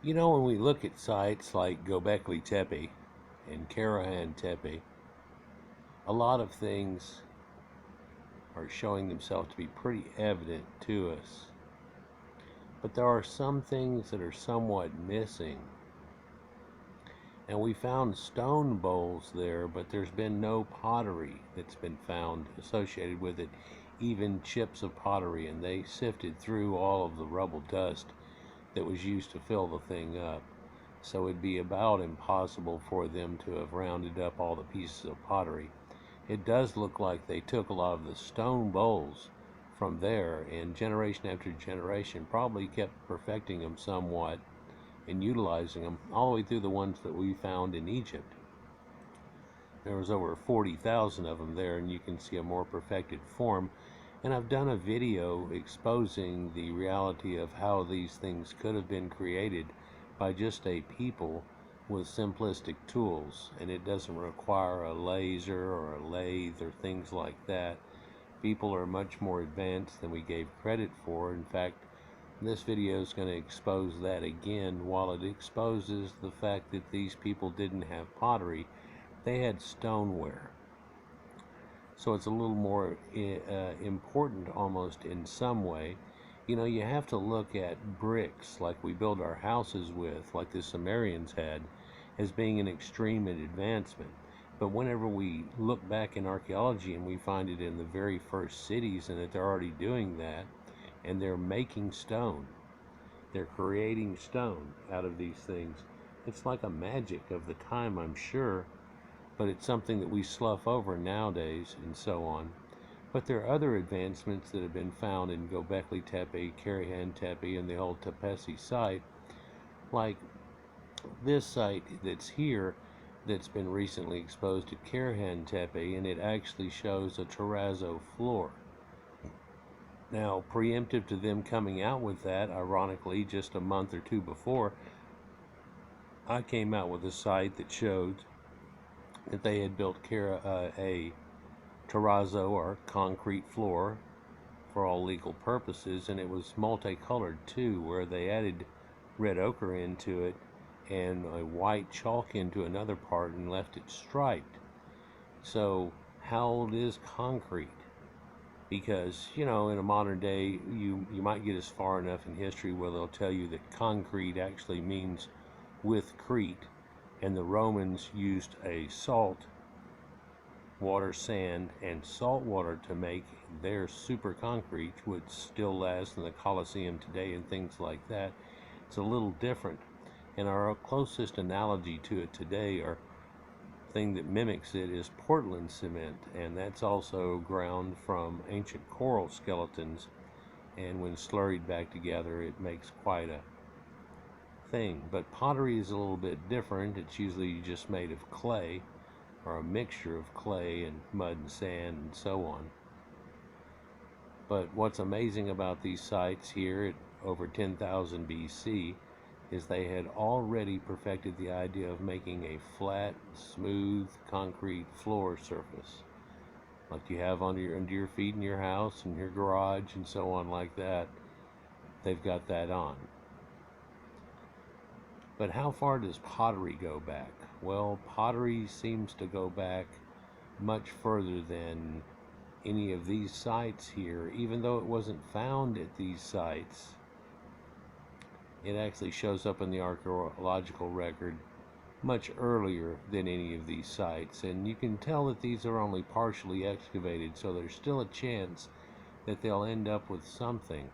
You know, when we look at sites like Gobekli Tepe and Karahan Tepe, a lot of things are showing themselves to be pretty evident to us. But there are some things that are somewhat missing. And we found stone bowls there, but there's been no pottery that's been found associated with it, even chips of pottery, and they sifted through all of the rubble dust that was used to fill the thing up. So it'd be about impossible for them to have rounded up all the pieces of pottery. It does look like they took a lot of the stone bowls from there, and generation after generation probably kept perfecting them somewhat and utilizing them all the way through the ones that we found in Egypt. There was over 40,000 of them there, and you can see a more perfected form. And I've done a video exposing the reality of how these things could have been created by just a people with simplistic tools, and it doesn't require a laser or a lathe or things like that. People are much more advanced than we gave credit for. In fact, this video is going to expose that again. While it exposes the fact that these people didn't have pottery, they had stoneware. So it's a little more important almost in some way. You know, you have to look at bricks like we build our houses with, like the Sumerians had, as being an extreme advancement. But whenever we look back in archaeology and we find it in the very first cities and that they're already doing that, and they're making stone, they're creating stone out of these things. It's like a magic of the time, I'm sure, but it's something that we slough over nowadays and so on. But there are other advancements that have been found in Gobekli Tepe, Karahan Tepe, and the old Tepesi site, like this site that's here that's been recently exposed at Karahan Tepe, and it actually shows a terrazzo floor. Now, preemptive to them coming out with that, ironically, just a month or two before, I came out with a site that showed that they had built a terrazzo or concrete floor for all legal purposes, and it was multicolored too, where they added red ochre into it and a white chalk into another part and left it striped. So how old is concrete? Because, you know, in a modern day, you might get as far enough in history where they'll tell you that concrete actually means with Crete, and the Romans used a salt water, sand, and salt water to make their super concrete, which still lasts in the Colosseum today and things like that. It's a little different, and our closest analogy to it today, or thing that mimics it, is Portland cement, and that's also ground from ancient coral skeletons, and when slurried back together it makes quite a thing. But pottery is a little bit different. It's usually just made of clay, or a mixture of clay and mud and sand and so on. But what's amazing about these sites here at over 10,000 BC is they had already perfected the idea of making a flat, smooth concrete floor surface, like you have under your feet in your house and your garage and so on like that. They've got that on. But how far does pottery go back? Well, pottery seems to go back much further than any of these sites here. Even though it wasn't found at these sites, it actually shows up in the archaeological record much earlier than any of these sites. And you can tell that these are only partially excavated, so there's still a chance that they'll end up with something.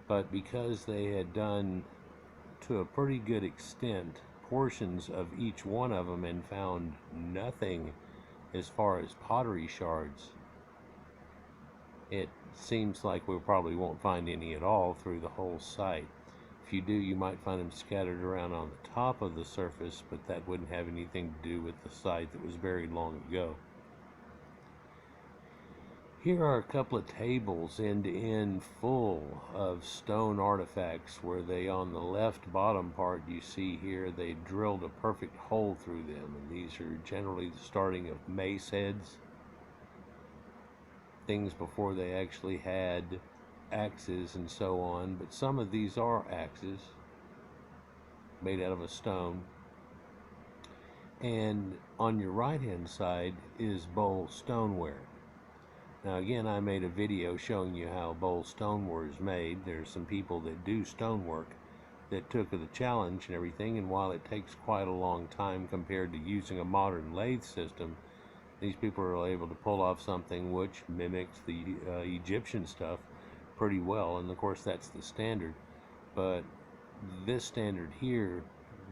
But because they had done, to a pretty good extent, portions of each one of them and found nothing as far as pottery shards, it seems like we probably won't find any at all through the whole site. If you do, you might find them scattered around on the top of the surface, but that wouldn't have anything to do with the site that was buried long ago. Here are a couple of tables end to end full of stone artifacts, where they, on the left bottom part you see here, they drilled a perfect hole through them, and these are generally the starting of mace heads, things before they actually had axes and so on. But some of these are axes, made out of a stone. And on your right hand side is bowl stoneware. Now again, I made a video showing you how bowl stoneware is made. There's some people that do stonework that took the challenge and everything, and while it takes quite a long time compared to using a modern lathe system, these people are able to pull off something which mimics the Egyptian stuff pretty well, and of course that's the standard. But this standard here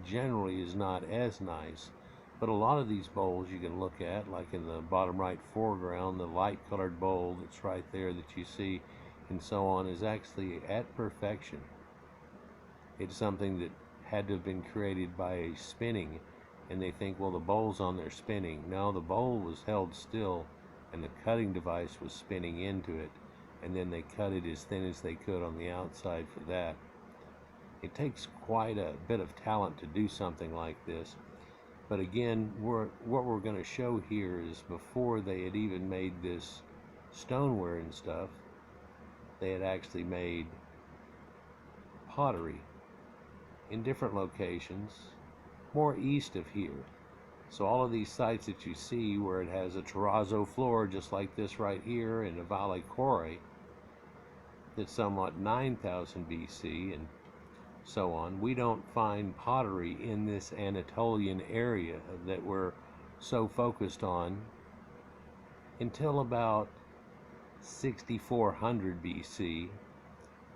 generally is not as nice. But a lot of these bowls you can look at, like in the bottom right foreground, the light colored bowl that's right there that you see and so on, is actually at perfection. It's something that had to have been created by a spinning, and they think, well, the bowl's on there spinning. No, the bowl was held still and the cutting device was spinning into it, and then they cut it as thin as they could on the outside for that. It takes quite a bit of talent to do something like this. But again, what we're going to show here is before they had even made this stoneware and stuff, they had actually made pottery in different locations, more east of here. So all of these sites that you see where it has a terrazzo floor just like this right here, and a Valle Core that's somewhat 9,000 BC and so on, we don't find pottery in this Anatolian area that we're so focused on until about 6400 BC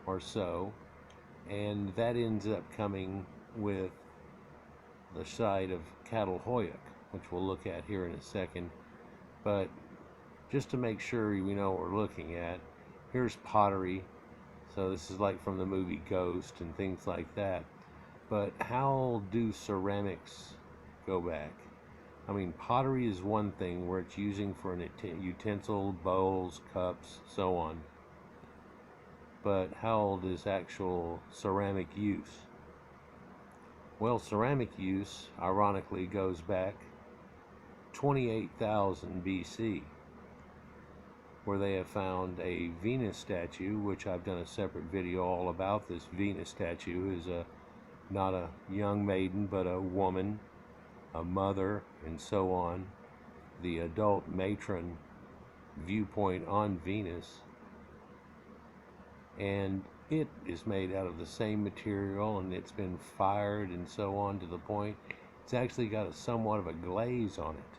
or so, and that ends up coming with the site of Catalhoyuk, which we'll look at here in a second. But just to make sure we know what we're looking at, here's pottery. So this is like from the movie Ghost and things like that. But how do ceramics go back? I mean, pottery is one thing where it's using for an utensil, bowls, cups, so on. But how old is actual ceramic use? Well, ceramic use, ironically, goes back 28,000 BC. Where they have found a Venus statue, which I've done a separate video all about. This Venus statue is not a young maiden, but a woman, a mother, and so on. The adult matron viewpoint on Venus. And it is made out of the same material, and it's been fired and so on, to the point it's actually got a somewhat of a glaze on it,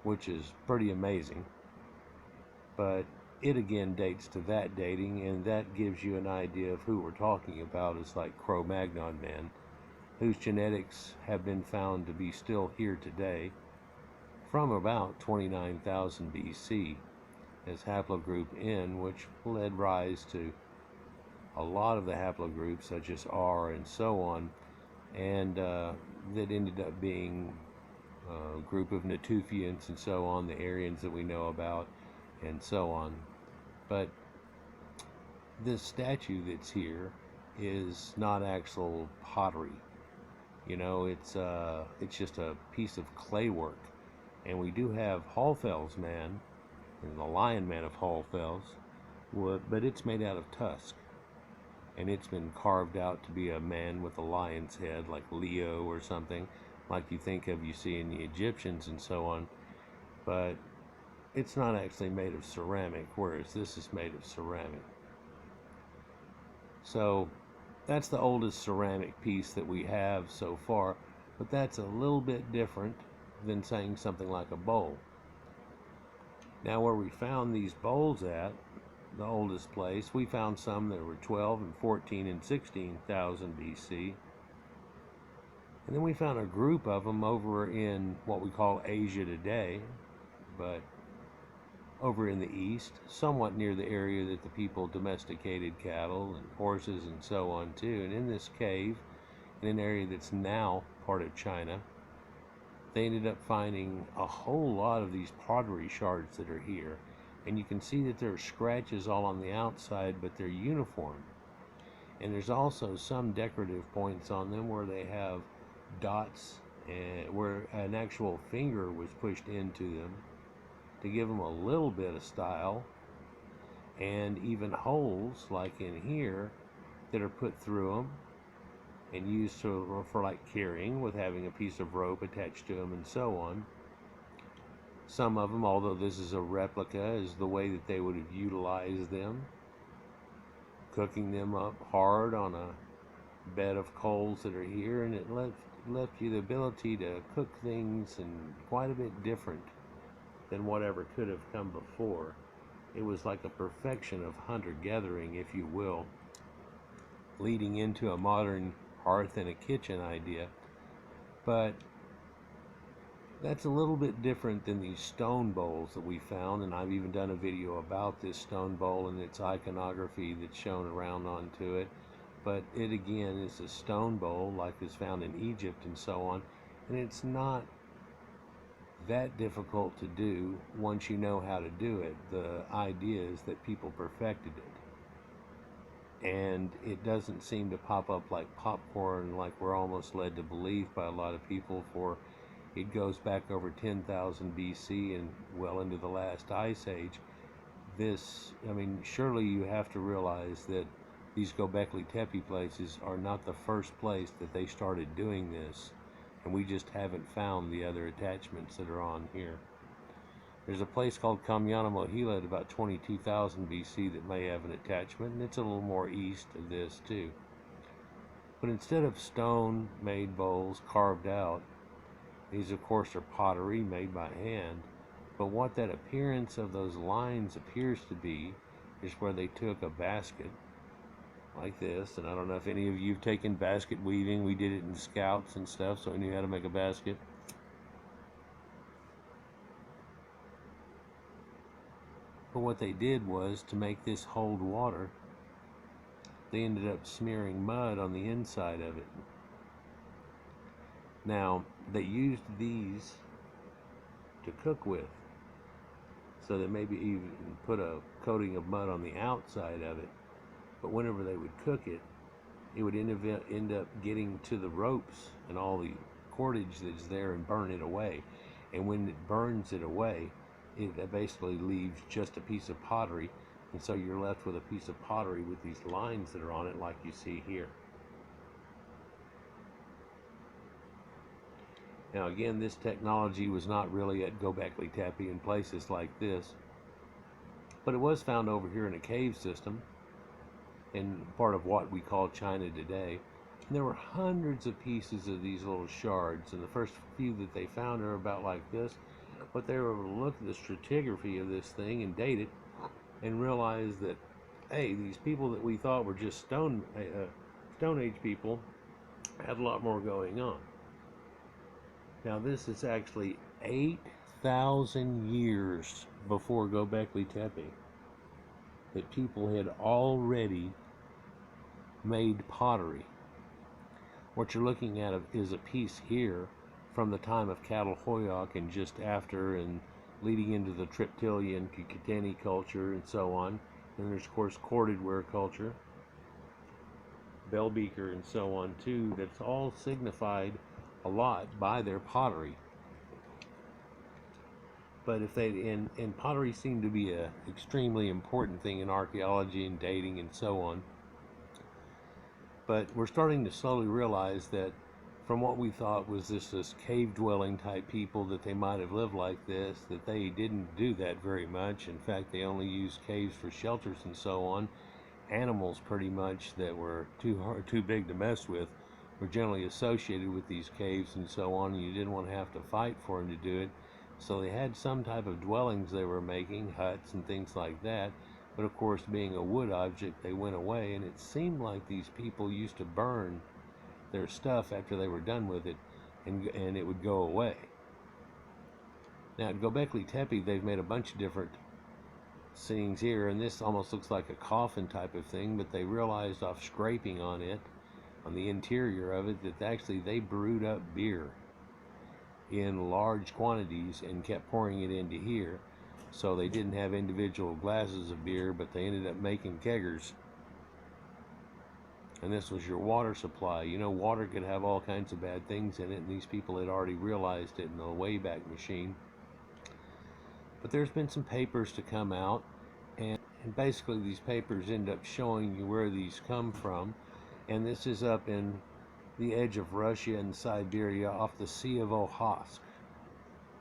which is pretty amazing. But it again dates to that dating, and that gives you an idea of who we're talking about. It's like Cro-Magnon man, whose genetics have been found to be still here today from about 29,000 BC as haplogroup N, which led rise to a lot of the haplogroups such as R and so on, and that ended up being a group of Natufians and so on, the Aryans that we know about, and so on. But this statue that's here is not actual pottery. You know, it's just a piece of clay work. And we do have Hallfels man, and the Lion Man of Hallfels, but it's made out of tusk. And it's been carved out to be a man with a lion's head, like Leo or something, like you think of, you see in the Egyptians and so on. But it's not actually made of ceramic, whereas this is made of ceramic. So that's the oldest ceramic piece that we have so far, but that's a little bit different than saying something like a bowl. Now, where we found these bowls at, the oldest place, we found some that were 12 and 14 and 16,000 BC. And then we found a group of them over in what we call Asia today, but over in the east, somewhat near the area that the people domesticated cattle and horses and so on too. And in this cave, in an area that's now part of China, they ended up finding a whole lot of these pottery shards that are here. And you can see that there are scratches all on the outside, but they're uniform. And there's also some decorative points on them where they have dots, where an actual finger was pushed into them to give them a little bit of style, and even holes like in here that are put through them and used for like carrying, with having a piece of rope attached to them and so on. Some of them, although this is a replica, is the way that they would have utilized them, cooking them up hard on a bed of coals that are here, and it left you the ability to cook things and quite a bit different than whatever could have come before. It was like a perfection of hunter-gathering, if you will, leading into a modern hearth and a kitchen idea. But that's a little bit different than these stone bowls that we found, and I've even done a video about this stone bowl and its iconography that's shown around onto it. But it again is a stone bowl like is found in Egypt and so on, and it's not that difficult to do once you know how to do it. The idea is that people perfected it, and it doesn't seem to pop up like popcorn like we're almost led to believe by a lot of people, for it goes back over 10,000 BC and well into the last ice age. Surely you have to realize that these Gobekli Tepe places are not the first place that they started doing this, and we just haven't found the other attachments that are on here. There's a place called Kamyana Mohila at about 22,000 BC that may have an attachment, and it's a little more east of this too. But instead of stone-made bowls carved out, these of course are pottery made by hand. But what that appearance of those lines appears to be is where they took a basket like this, and I don't know if any of you have taken basket weaving. We did it in Scouts and stuff, so we knew how to make a basket. But what they did was, to make this hold water, they ended up smearing mud on the inside of it. Now, they used these to cook with, so they maybe even put a coating of mud on the outside of it. But whenever they would cook it, it would end up getting to the ropes and all the cordage that's there and burn it away. And when it burns it away, it basically leaves just a piece of pottery, and so you're left with a piece of pottery with these lines that are on it like you see here. Now again, this technology was not really at Gobekli Tepe and places like this, but it was found over here in a cave system in part of what we call China today. And there were hundreds of pieces of these little shards, and the first few that they found are about like this, but they were able to look at the stratigraphy of this thing and date it and realize that, hey, these people that we thought were just Stone Age people had a lot more going on. Now this is actually 8,000 years before Gobekli Tepe that people had already made pottery. What you're looking at is a piece here from the time of Catalhoyuk and just after, and leading into the Triptylian Kikitani culture and so on. And there's of course corded ware culture, bell beaker and so on too, that's all signified a lot by their pottery. But if they, and pottery seemed to be a extremely important thing in archaeology and dating and so on. But we're starting to slowly realize that from what we thought was this cave dwelling type people, that they might have lived like this, that they didn't do that very much. In fact, they only used caves for shelters and so on. Animals pretty much that were too big to mess with were generally associated with these caves and so on, and you didn't want to have to fight for them to do it. So they had some type of dwellings they were making, huts and things like that. But of course, being a wood object, they went away, and it seemed like these people used to burn their stuff after they were done with it, and it would go away. Now at Gobekli Tepe, they've made a bunch of different scenes here, and this almost looks like a coffin type of thing, but they realized off scraping on it, on the interior of it, that actually they brewed up beer in large quantities and kept pouring it into here. So they didn't have individual glasses of beer, but they ended up making keggers. And this was your water supply. You know, water could have all kinds of bad things in it, and these people had already realized it in the Wayback Machine. But there's been some papers to come out, and basically these papers end up showing you where these come from. And this is up in the edge of Russia and Siberia off the Sea of Okhotsk.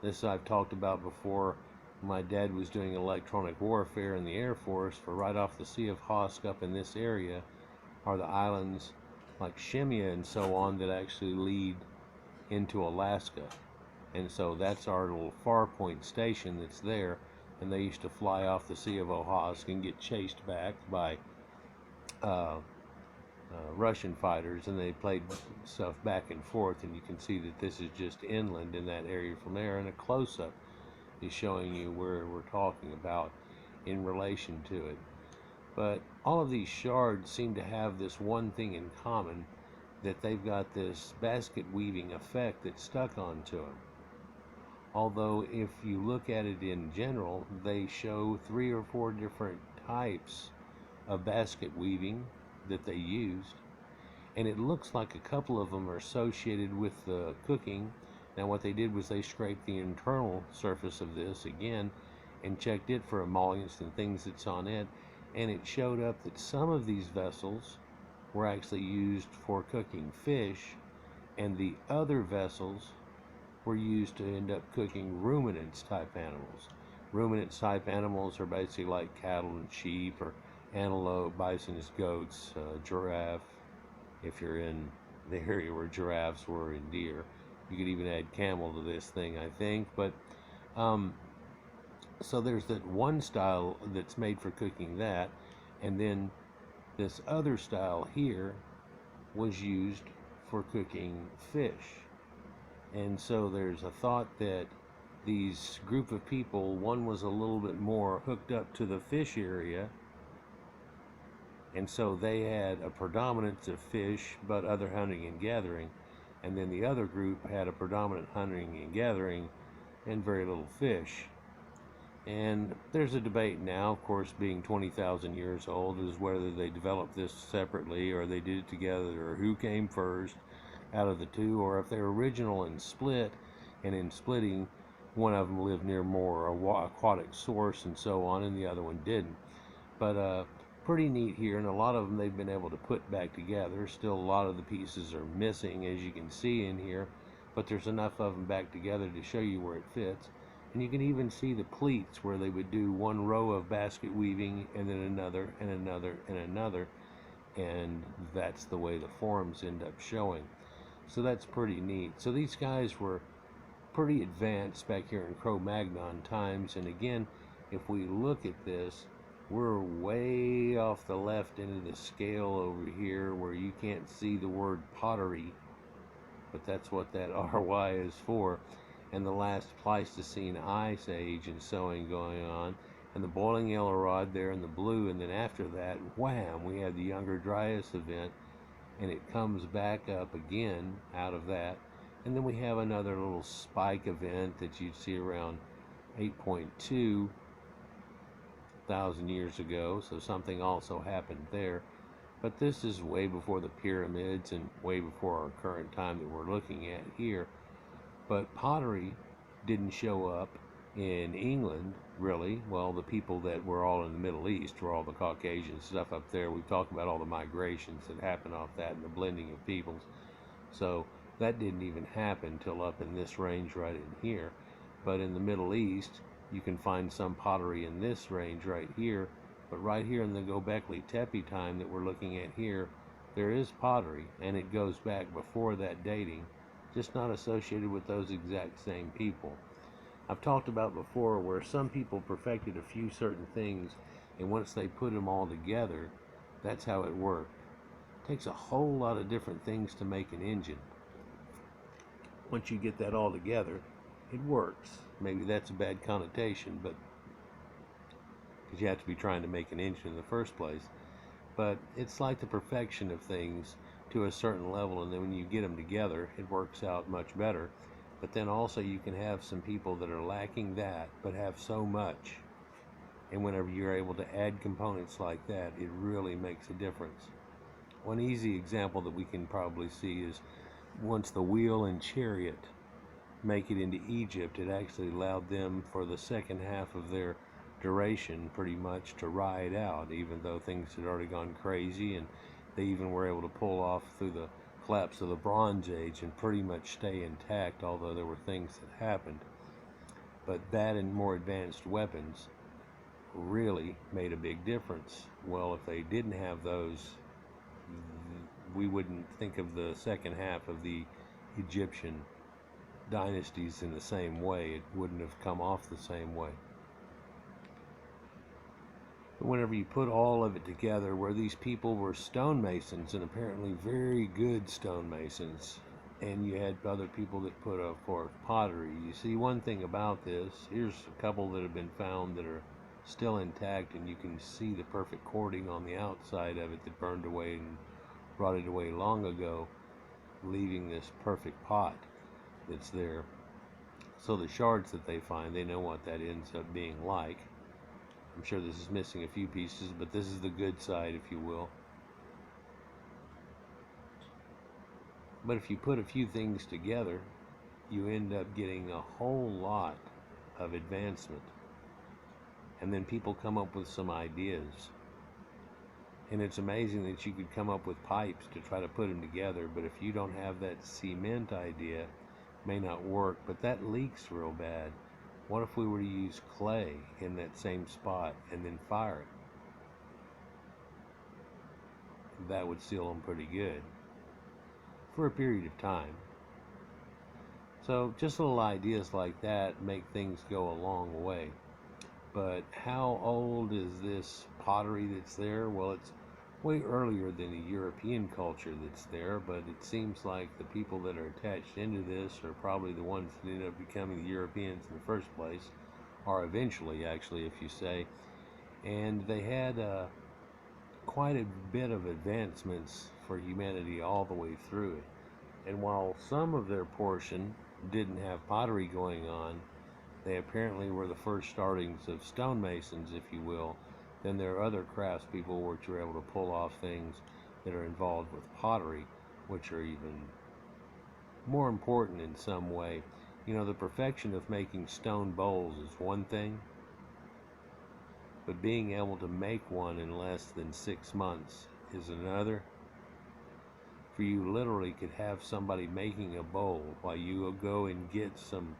This I've talked about before. My dad was doing electronic warfare in the Air Force. For right off the Sea of Okhotsk up in this area are the islands like Shemya and so on that actually lead into Alaska. And so that's our little Farpoint station that's there. And they used to fly off the Sea of Okhotsk and get chased back by Russian fighters, and they played stuff back and forth, and you can see that this is just inland in that area from there, and a close-up is showing you where we're talking about in relation to it. But all of these shards seem to have this one thing in common, that they've got this basket weaving effect that's stuck onto them. Although if you look at it in general, they show 3 or 4 different types of basket weaving that they used, and it looks like a couple of them are associated with the cooking. Now what they did was they scraped the internal surface of this again and checked it for emollients and things that's on it, and it showed up that some of these vessels were actually used for cooking fish, and the other vessels were used to end up cooking ruminants type animals. Ruminants type animals are basically like cattle and sheep, or antelope, bison is goats, giraffe, if you're in the area where giraffes were, and deer. You could even add camel to this thing, I think. But so there's that one style that's made for cooking that, and then this other style here was used for cooking fish. And so there's a thought that these group of people, one was a little bit more hooked up to the fish area, and so they had a predominance of fish but other hunting and gathering, and then the other group had a predominant hunting and gathering and very little fish. And there's a debate now, of course, being 20,000 years old, as whether they developed this separately or they did it together, or who came first out of the two, or if they're original and split, and in splitting one of them lived near more aquatic source and so on, and the other one didn't. But pretty neat here, and a lot of them they've been able to put back together. Still, a lot of the pieces are missing, as you can see in here, but there's enough of them back together to show you where it fits. And you can even see the pleats where they would do one row of basket weaving and then another and another and another, and that's the way the forms end up showing. So that's pretty neat. So these guys were pretty advanced back here in Cro-Magnon times, and again, if we look at this, we're way off the left end of the scale over here where you can't see the word pottery, but that's what that RY is for. And the last Pleistocene ice age and sowing going on, and the boiling yellow rod there in the blue, and then after that, wham, we have the Younger Dryas event, and it comes back up again out of that. And then we have another little spike event that you'd see around 8.2 thousand years ago, so something also happened there. But this is way before the pyramids and way before our current time that we're looking at here. But pottery didn't show up in England, really. Well, the people that were all in the Middle East were all the Caucasian stuff up there. We've talked about all the migrations that happened off that and the blending of peoples. So that didn't even happen till up in this range right in here. But in the Middle East, you can find some pottery in this range right here. But right here in the Gobekli Tepe time that we're looking at here, there is pottery, and it goes back before that dating, just not associated with those exact same people. I've talked about before where some people perfected a few certain things, and once they put them all together, that's how it worked. It takes a whole lot of different things to make an engine. Once you get that all together, it works. Maybe that's a bad connotation, but because you have to be trying to make an engine in the first place. But it's like the perfection of things to a certain level, and then when you get them together, it works out much better. But then also you can have some people that are lacking that, but have so much. And whenever you're able to add components like that, it really makes a difference. One easy example that we can probably see is once the wheel and chariot make it into Egypt, it actually allowed them for the second half of their duration pretty much to ride out, even though things had already gone crazy, and they even were able to pull off through the collapse of the Bronze Age and pretty much stay intact, although there were things that happened. But that and more advanced weapons really made a big difference. Well, if they didn't have those, we wouldn't think of the second half of the Egyptian dynasties in the same way. It wouldn't have come off the same way. But whenever you put all of it together, where these people were stonemasons, and apparently very good stonemasons, and you had other people that put up for pottery, you see one thing about this. Here's a couple that have been found that are still intact, and you can see the perfect cording on the outside of it that burned away and rotted away long ago, leaving this perfect pot that's there. So the shards that they find, they know what that ends up being like. I'm sure this is missing a few pieces, but this is the good side, if you will. But if you put a few things together, you end up getting a whole lot of advancement. And then people come up with some ideas. And it's amazing that you could come up with pipes to try to put them together, but if you don't have that cement idea, it may not work. But that leaks real bad. What if we were to use clay in that same spot and then fire it? That would seal them pretty good for a period of time. So just little ideas like that make things go a long way. But how old is this pottery that's there? Well, it's way earlier than the European culture that's there, but it seems like the people that are attached into this are probably the ones that end up becoming the Europeans in the first place, or eventually, actually, if you say. And they had quite a bit of advancements for humanity all the way through it. And while some of their portion didn't have pottery going on, they apparently were the first startings of stonemasons, if you will. Then there are other craftspeople which are able to pull off things that are involved with pottery, which are even more important in some way. You know, the perfection of making stone bowls is one thing, but being able to make one in less than 6 months is another. For you literally could have somebody making a bowl while you go and get some